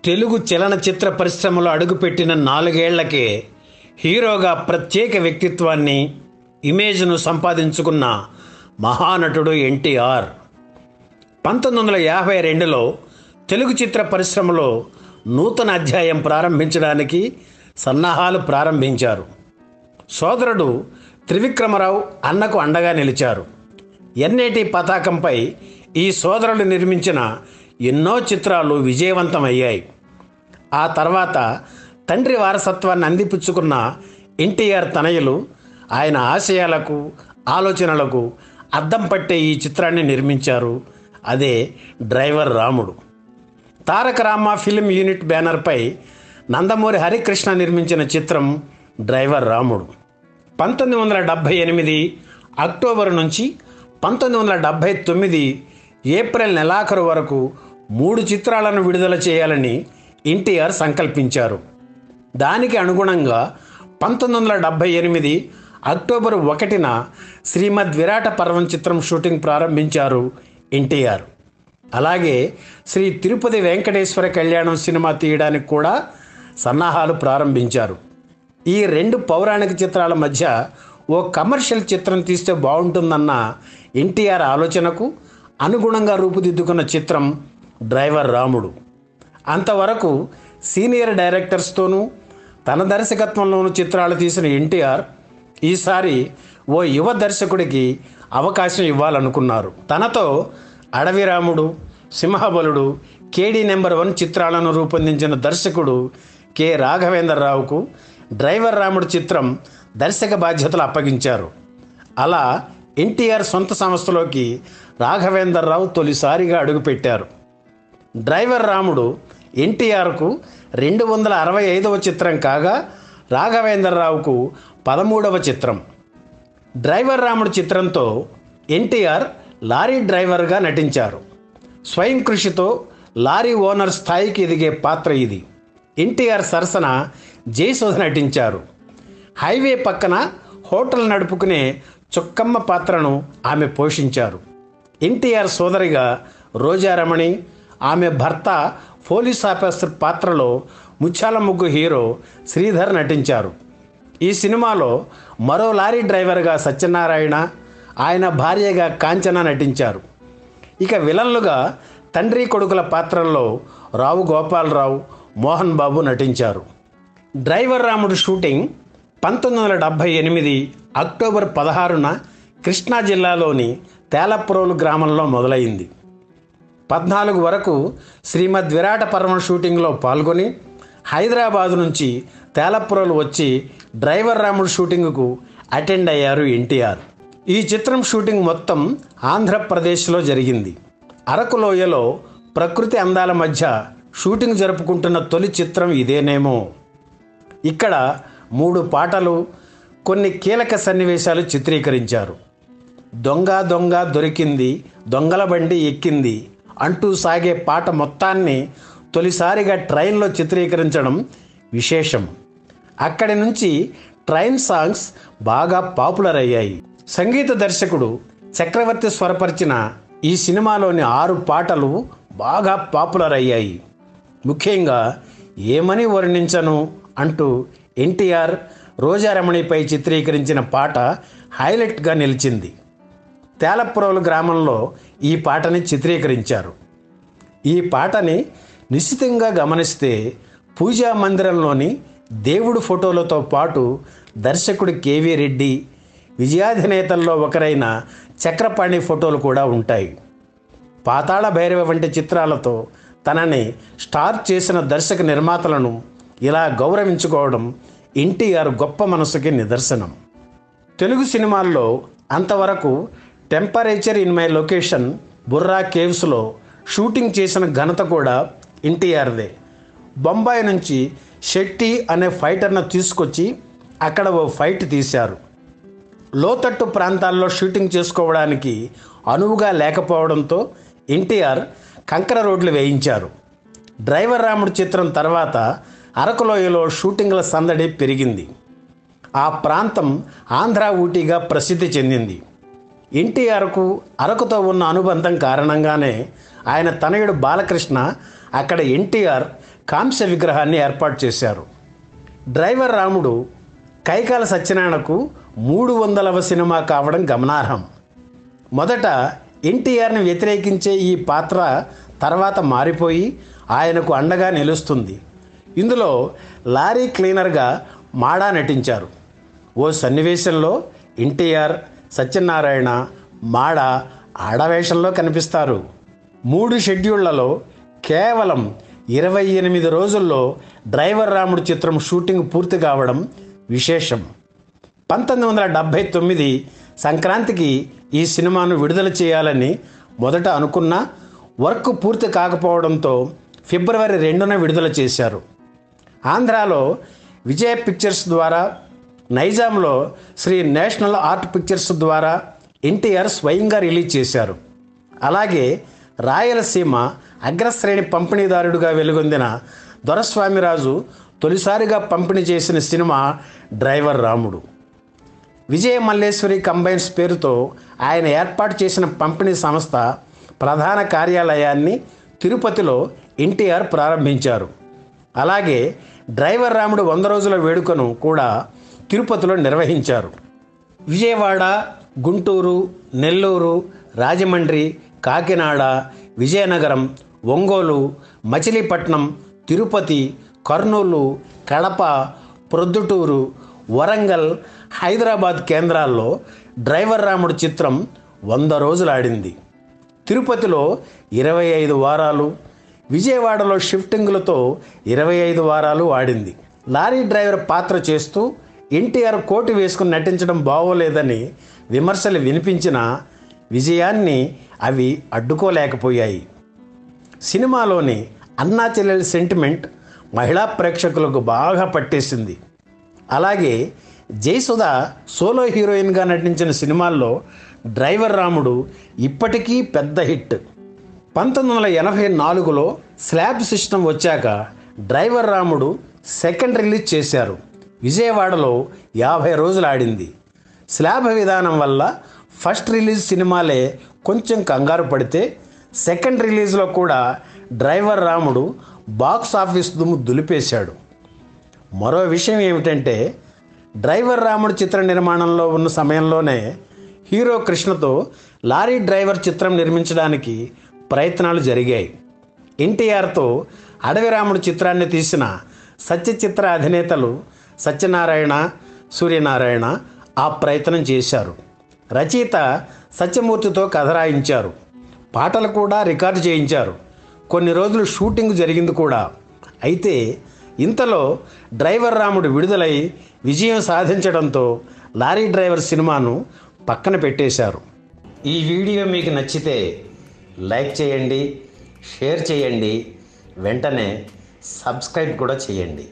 తెలుగు చలనచిత్ర పరిశ్రమలో అడుగుపెట్టిన 4 ఏళ్లకే హీరోగా ప్రత్యేక వ్యక్తిత్వాన్ని, ఇమేజ్ను సంపాదించుకున్న మహానటుడు ఎన్టీఆర్ 1952లో తెలుగు చిత్ర పరిశ్రమలో నూతన అధ్యాయం ప్రారంభించడానికి సన్నాహాలు ప్రారంభించారు. సోదరుడు త్రివిక్రమరావు అన్నకు అండగా నిలిచారు. ఎన్ఏటి పతాకంపై ఈ సోదరులు నిర్మించిన ఎన్నో చిత్రాలు విజయవంతమయ్యాయి. ఆ తర్వాత తండ్రి వారసత్వాన్ని అందిపుచ్చుకున్న ఎన్టీఆర్ తనయులు ఆయన ఆశయాలకు, ఆలోచనలకు అద్దం పట్టే ఈ చిత్రాన్ని నిర్మించారు. అదే డ్రైవర్ రాముడు. తారక రామ ఫిల్మ్ యూనిట్ బ్యానర్పై నందమూరి హరికృష్ణ నిర్మించిన చిత్రం డ్రైవర్ రాముడు 1978 అక్టోబర్ నుంచి 1979 ఏప్రిల్ నెలాఖరు వరకు 3 చిత్రాలను విడుదల చేయాలని ఎన్టీఆర్ సంకల్పించారు. దానికి అనుగుణంగా 1978 అక్టోబర్ 1న శ్రీమద్ విరాట పర్వం చిత్రం షూటింగ్ ప్రారంభించారు ఎన్టీఆర్. అలాగే శ్రీ తిరుపతి వెంకటేశ్వర కళ్యాణం సినిమా తీయడానికి కూడా సన్నాహాలు ప్రారంభించారు. ఈ 2 పౌరాణిక చిత్రాల మధ్య ఓ కమర్షియల్ చిత్రం తీస్తే బాగుంటుందన్న ఎన్టీఆర్ ఆలోచనకు అనుగుణంగా రూపుదిద్దుకున్న చిత్రం డ్రైవర్ రాముడు. అంతవరకు సీనియర్ డైరెక్టర్స్తోనూ తన దర్శకత్వంలోనూ చిత్రాలు తీసిన ఎన్టీఆర్ ఈసారి ఓ యువ దర్శకుడికి అవకాశం ఇవ్వాలనుకున్నారు. తనతో అడవి రాముడు, సింహబలుడు, కేడీ నెంబర్ 1 చిత్రాలను రూపొందించిన దర్శకుడు కె రాఘవేంద్రరావుకు డ్రైవర్ రాముడు చిత్రం దర్శక బాధ్యతలు అప్పగించారు. అలా ఎన్టీఆర్ సొంత సంస్థలోకి రాఘవేంద్రరావు తొలిసారిగా అడుగుపెట్టారు. డ్రైవర్ రాముడు ఎన్టీఆర్కు 265వ చిత్రం కాగా రాఘవేంద్రరావుకు 13వ చిత్రం. డ్రైవర్ రాముడు చిత్రంతో ఎన్టీఆర్ లారీ డ్రైవర్గా నటించారు. స్వయం కృషితో లారీ ఓనర్ స్థాయికి ఎదిగే పాత్ర ఇది. ఎన్టీఆర్ సరసన జయసుధ నటించారు. హైవే పక్కన హోటల్ నడుపుకునే చుక్కమ్మ పాత్రను ఆమె పోషించారు. ఎన్టీఆర్ సోదరిగా రోజారమణి, ఆమె భర్త పోలీస్ ఆఫీసర్ పాత్రలో ముత్యాల ముగ్గు హీరో శ్రీధర్ నటించారు. ఈ సినిమాలో మరో లారీ డ్రైవర్గా సత్యనారాయణ, ఆయన భార్యగా కాంచన నటించారు. ఇక విలన్లుగా తండ్రి కొడుకుల పాత్రల్లో రావు గోపాలరావు, మోహన్ బాబు నటించారు. డ్రైవర్ రాముడు షూటింగ్ 1978 అక్టోబర్ 16న కృష్ణా జిల్లాలోని తేలప్రోలు గ్రామంలో మొదలైంది. 14 వరకు శ్రీమద్ విరాట పర్వం షూటింగ్లో పాల్గొని హైదరాబాదు నుంచి తేలప్రోలు వచ్చి డ్రైవర్ రాముడు షూటింగ్కు అటెండ్ అయ్యారు ఎన్టీఆర్. ఈ చిత్రం షూటింగ్ మొత్తం ఆంధ్రప్రదేశ్లో జరిగింది. అరకు లోయలో ప్రకృతి అందాల మధ్య షూటింగ్ జరుపుకుంటున్న తొలి చిత్రం ఇదేనేమో. ఇక్కడ 3 పాటలు, కొన్ని కీలక సన్నివేశాలు చిత్రీకరించారు. దొంగ దొంగ దొరికింది, దొంగల బండి ఎక్కింది అంటూ సాగే పాట మొత్తాన్ని తొలిసారిగా ట్రైన్లో చిత్రీకరించడం విశేషం. అక్కడి నుంచి ట్రైన్ సాంగ్స్ బాగా పాపులర్ అయ్యాయి. సంగీత దర్శకుడు చక్రవర్తి స్వరపరిచిన ఈ సినిమాలోని 6 పాటలు బాగా పాపులర్ అయ్యాయి. ముఖ్యంగా ఏమని వర్ణించను అంటూ ఎన్టీఆర్ రోజారమణిపై చిత్రీకరించిన పాట హైలైట్గా నిలిచింది. తేలప్రోలు గ్రామంలో ఈ పాటని చిత్రీకరించారు. ఈ పాటని నిశితంగా గమనిస్తే పూజా మందిరంలోని దేవుడు ఫోటోలతో పాటు దర్శకుడు కేవీ రెడ్డి, విజయాధినేతల్లో ఒకరైన చక్రపాణి ఫోటోలు కూడా ఉంటాయి. పాతాళ భైరవ వంటి చిత్రాలతో తనని స్టార్ చేసిన దర్శక నిర్మాతలను ఇలా గౌరవించుకోవడం ఎన్టీఆర్ గొప్ప మనసుకి నిదర్శనం. తెలుగు సినిమాల్లో అంతవరకు temperature in my location, Borra కేవ్స్లో షూటింగ్ చేసిన ఘనత కూడా ఎన్టీఆర్దే. బొంబాయి నుంచి శెట్టి అనే ఫైటర్ను తీసుకొచ్చి అక్కడ ఓ ఫైట్ తీశారు. లోతట్టు ప్రాంతాల్లో షూటింగ్ చేసుకోవడానికి అనువుగా లేకపోవడంతో ఎన్టీఆర్ కంకర రోడ్లు వేయించారు. డ్రైవర్ రాముడు చిత్రం తర్వాత అరకులోయలో షూటింగ్ల సందడి పెరిగింది. ఆ ప్రాంతం ఆంధ్ర ఊటీగా ప్రసిద్ధి చెందింది. ఎన్టీఆర్కు అరకుతో ఉన్న అనుబంధం కారణంగానే ఆయన తనయుడు బాలకృష్ణ అక్కడ ఎన్టీఆర్ కాంస్య విగ్రహాన్ని ఏర్పాటు చేశారు. డ్రైవర్ రాముడు కైకాల సత్యనారాయణకు 300వ సినిమా కావడం గమనార్హం. మొదట ఎన్టీఆర్ని వ్యతిరేకించే ఈ పాత్ర తర్వాత మారిపోయి ఆయనకు అండగా నిలుస్తుంది. ఇందులో లారీ క్లీనర్గా మాడా నటించారు. ఓ సన్నివేశంలో ఎన్టీఆర్, సత్యనారాయణ, మాడా ఆడవేషంలో కనిపిస్తారు. 3 షెడ్యూళ్లలో కేవలం 28 రోజుల్లో డ్రైవర్ రాముడు చిత్రం షూటింగ్ పూర్తి కావడం విశేషం. 1979 సంక్రాంతికి ఈ సినిమాను విడుదల చేయాలని మొదట అనుకున్నా వర్క్ పూర్తి కాకపోవడంతో ఫిబ్రవరి 2న విడుదల చేశారు. ఆంధ్రాలో విజయ పిక్చర్స్ ద్వారా, నైజాంలో శ్రీ నేషనల్ ఆర్ట్ పిక్చర్స్ ద్వారా ఎన్టీఆర్ స్వయంగా రిలీజ్ చేశారు. అలాగే రాయలసీమ అగ్రశ్రేణి పంపిణీదారుడిగా వెలుగొందిన దొరస్వామిరాజు తొలిసారిగా పంపిణీ చేసిన సినిమా డ్రైవర్ రాముడు. విజయ మల్లేశ్వరి కంబైన్స్ పేరుతో ఆయన ఏర్పాటు చేసిన పంపిణీ సంస్థ ప్రధాన కార్యాలయాన్ని తిరుపతిలో ఎన్టీఆర్ ప్రారంభించారు. అలాగే డ్రైవర్ రాముడు 100 రోజుల వేడుకను కూడా తిరుపతిలో నిర్వహించారు. విజయవాడ, గుంటూరు, నెల్లూరు, రాజమండ్రి, కాకినాడ, విజయనగరం, ఒంగోలు, మచిలీపట్నం, తిరుపతి, కర్నూలు, కడప, ప్రొద్దుటూరు, వరంగల్, హైదరాబాద్ కేంద్రాల్లో డ్రైవర్ రాముడు చిత్రం 100 రోజులు ఆడింది. తిరుపతిలో 25 వారాలు, విజయవాడలో షిఫ్టింగులతో 25 వారాలు ఆడింది. లారీ డ్రైవర్ పాత్ర చేస్తూ ఎన్టీఆర్ కోటు వేసుకుని నటించడం బాగోలేదని విమర్శలు వినిపించిన విజయాన్ని అవి అడ్డుకోలేకపోయాయి. సినిమాలోని అన్నా చెల్లెల సెంటిమెంట్ మహిళా ప్రేక్షకులకు బాగా పట్టేసింది. అలాగే జయసుధ సోలో హీరోయిన్గా నటించిన సినిమాల్లో డ్రైవర్ రాముడు ఇప్పటికీ పెద్ద హిట్. 1984లో స్లాబ్ సిస్టమ్ వచ్చాక డ్రైవర్ రాముడు సెకండ్ రిలీజ్ చేశారు. విజయవాడలో 50 రోజులు ఆడింది. స్లాబ్ విధానం వల్ల ఫస్ట్ రిలీజ్ సినిమాలే కొంచెం కంగారు పడితే సెకండ్ రిలీజ్లో కూడా డ్రైవర్ రాముడు బాక్స్ ఆఫీస్ దుమ్ము దులిపేశాడు. మరో విషయం ఏమిటంటే డ్రైవర్ రాముడు చిత్ర నిర్మాణంలో ఉన్న సమయంలోనే హీరో కృష్ణతో లారీ డ్రైవర్ చిత్రం నిర్మించడానికి ప్రయత్నాలు జరిగాయి. ఎన్టీఆర్తో అడవి రాముడు చిత్రాన్ని తీసిన సత్యచిత్ర అధినేతలు సత్యనారాయణ, సూర్యనారాయణ ఆ ప్రయత్నం చేశారు. రచయిత సత్యమూర్తితో కథ రాయించారు. పాటలు కూడా రికార్డు చేయించారు. కొన్ని రోజులు షూటింగ్ జరిగింది కూడా. అయితే ఇంతలో డ్రైవర్ రాముడు విడుదలై విజయం సాధించడంతో లారీ డ్రైవర్ సినిమాను పక్కన పెట్టేశారు. ఈ వీడియో మీకు నచ్చితే లైక్ చేయండి, షేర్ చేయండి, వెంటనే సబ్స్క్రైబ్ కూడా చేయండి.